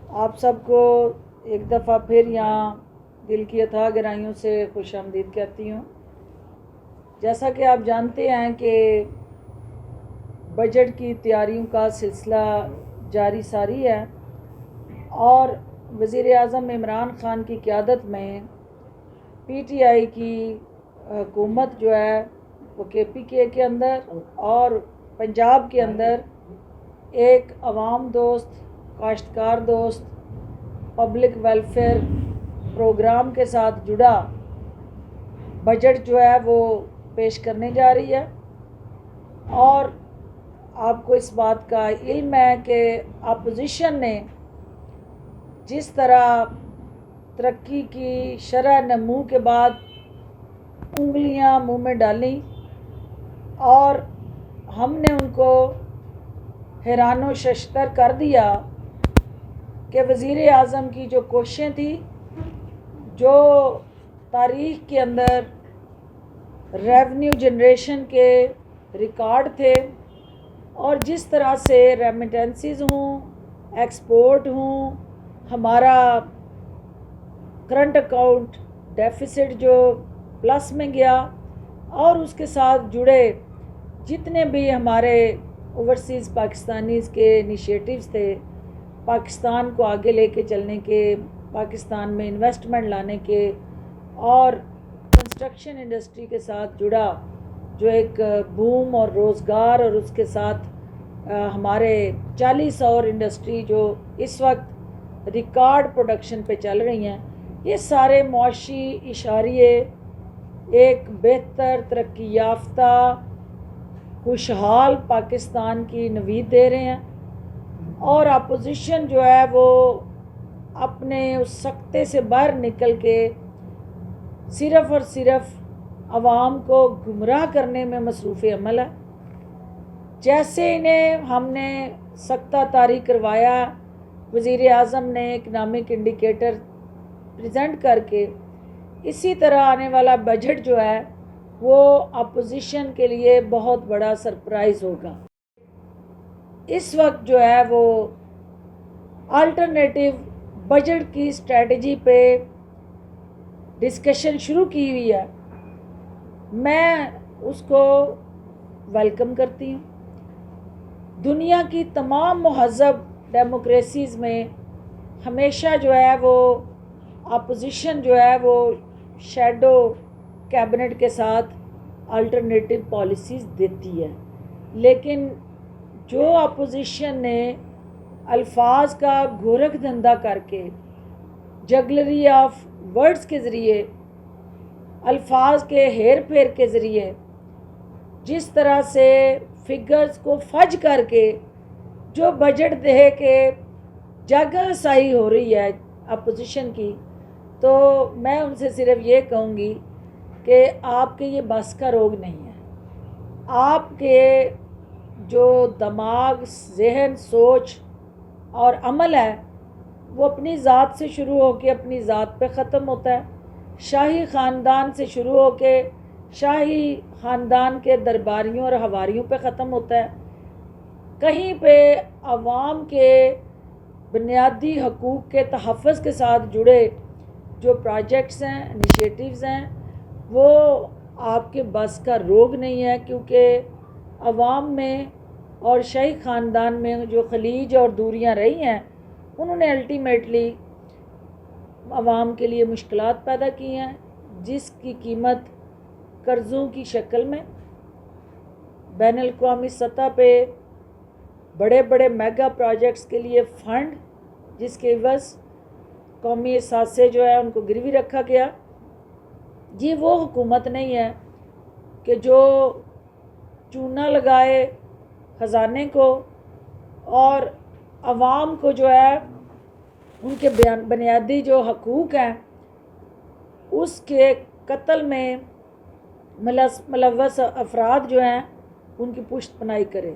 آپ سب کو ایک دفعہ پھر یہاں دل کی اتھاہ گہرائیوں سے خوش آمدید کہتی ہوں۔ جیسا کہ آپ جانتے ہیں کہ بجٹ کی تیاریوں کا سلسلہ جاری ساری ہے اور وزیر اعظم عمران خان کی قیادت میں پی ٹی آئی کی حکومت جو ہے وہ کے پی کے اندر اور پنجاب کے اندر ایک عوام دوست، کاشتکار دوست، پبلک ویلفیئر پروگرام کے ساتھ جڑا بجٹ جو ہے وہ پیش کرنے جا رہی ہے۔ اور آپ کو اس بات کا علم ہے کہ اپوزیشن نے جس طرح ترقی کی شرح نمو کے بعد انگلیاں منہ میں ڈالیں اور ہم نے ان کو حیران و ششدر کر دیا کہ وزیر اعظم کی جو کوششیں تھیں، جو تاریخ کے اندر ریونیو جنریشن کے ریکارڈ تھے اور جس طرح سے ریمیٹنسز ہوں، ایکسپورٹ ہوں، ہمارا کرنٹ اکاؤنٹ ڈیفیسٹ جو پلس میں گیا اور اس کے ساتھ جڑے جتنے بھی ہمارے اوورسیز پاکستانیز کے انیشیٹوز تھے، پاکستان کو آگے لے کے چلنے کے، پاکستان میں انویسٹمنٹ لانے کے اور کنسٹرکشن انڈسٹری کے ساتھ جڑا جو ایک بوم اور روزگار اور اس کے ساتھ ہمارے 40 اور انڈسٹری جو اس وقت ریکارڈ پروڈکشن پہ چل رہی ہیں، یہ سارے معاشی اشاریے ایک بہتر ترقی یافتہ خوشحال پاکستان کی نوید دے رہے ہیں۔ اور اپوزیشن جو ہے وہ اپنے اس سکتے سے باہر نکل کے صرف اور صرف عوام کو گمراہ کرنے میں مصروف عمل ہے۔ جیسے انہیں ہم نے سکتہ طاری کروایا، وزیر اعظم نے اکنامک انڈیکیٹر پریزنٹ کر کے، اسی طرح آنے والا بجٹ جو ہے وہ اپوزیشن کے لیے بہت بڑا سرپرائز ہوگا۔ اس وقت جو ہے وہ آلٹرنیٹو بجٹ کی اسٹریٹجی پہ ڈسکشن شروع کی ہوئی ہے۔ میں اس کو ویلکم کرتی ہوں۔ دنیا کی تمام مہذب ڈیموکریسیز میں ہمیشہ جو ہے وہ اپوزیشن جو ہے وہ شیڈو کیبنٹ کے ساتھ آلٹرنیٹو پالیسیز دیتی ہے، لیکن جو اپوزیشن نے الفاظ کا گورکھ دھندا کر کے، جگلری آف ورڈز کے ذریعے، الفاظ کے ہیر پھیر کے ذریعے جس طرح سے فگرز کو فج کر کے جو بجٹ دے کے جگہ سائی ہو رہی ہے اپوزیشن کی، تو میں ان سے صرف یہ کہوں گی کہ آپ کے یہ بس کا روگ نہیں ہے۔ آپ کے جو دماغ، ذہن، سوچ اور عمل ہے وہ اپنی ذات سے شروع ہو کے اپنی ذات پہ ختم ہوتا ہے، شاہی خاندان سے شروع ہو کے شاہی خاندان کے درباریوں اور حواریوں پہ ختم ہوتا ہے۔ کہیں پہ عوام کے بنیادی حقوق کے تحفظ کے ساتھ جڑے جو پروجیکٹس ہیں، انیشیٹوز ہیں، وہ آپ کے بس کا روگ نہیں ہے، کیونکہ عوام میں اور شاہی خاندان میں جو خلیج اور دوریاں رہی ہیں، انہوں نے الٹیمیٹلی عوام کے لیے مشکلات پیدا کی ہیں، جس کی قیمت قرضوں کی شکل میں بین الاقوامی سطح پہ بڑے بڑے میگا پروجیکٹس کے لیے فنڈ، جس کے عوض قومی اثاثے جو ہے ان کو گروی رکھا گیا۔ یہ وہ حکومت نہیں ہے کہ جو چونا لگائے خزانے کو اور عوام کو جو ہے ان کے بنیادی جو حقوق ہیں اس کے قتل میں ملوث افراد جو ہیں ان کی پشت پناہی کرے۔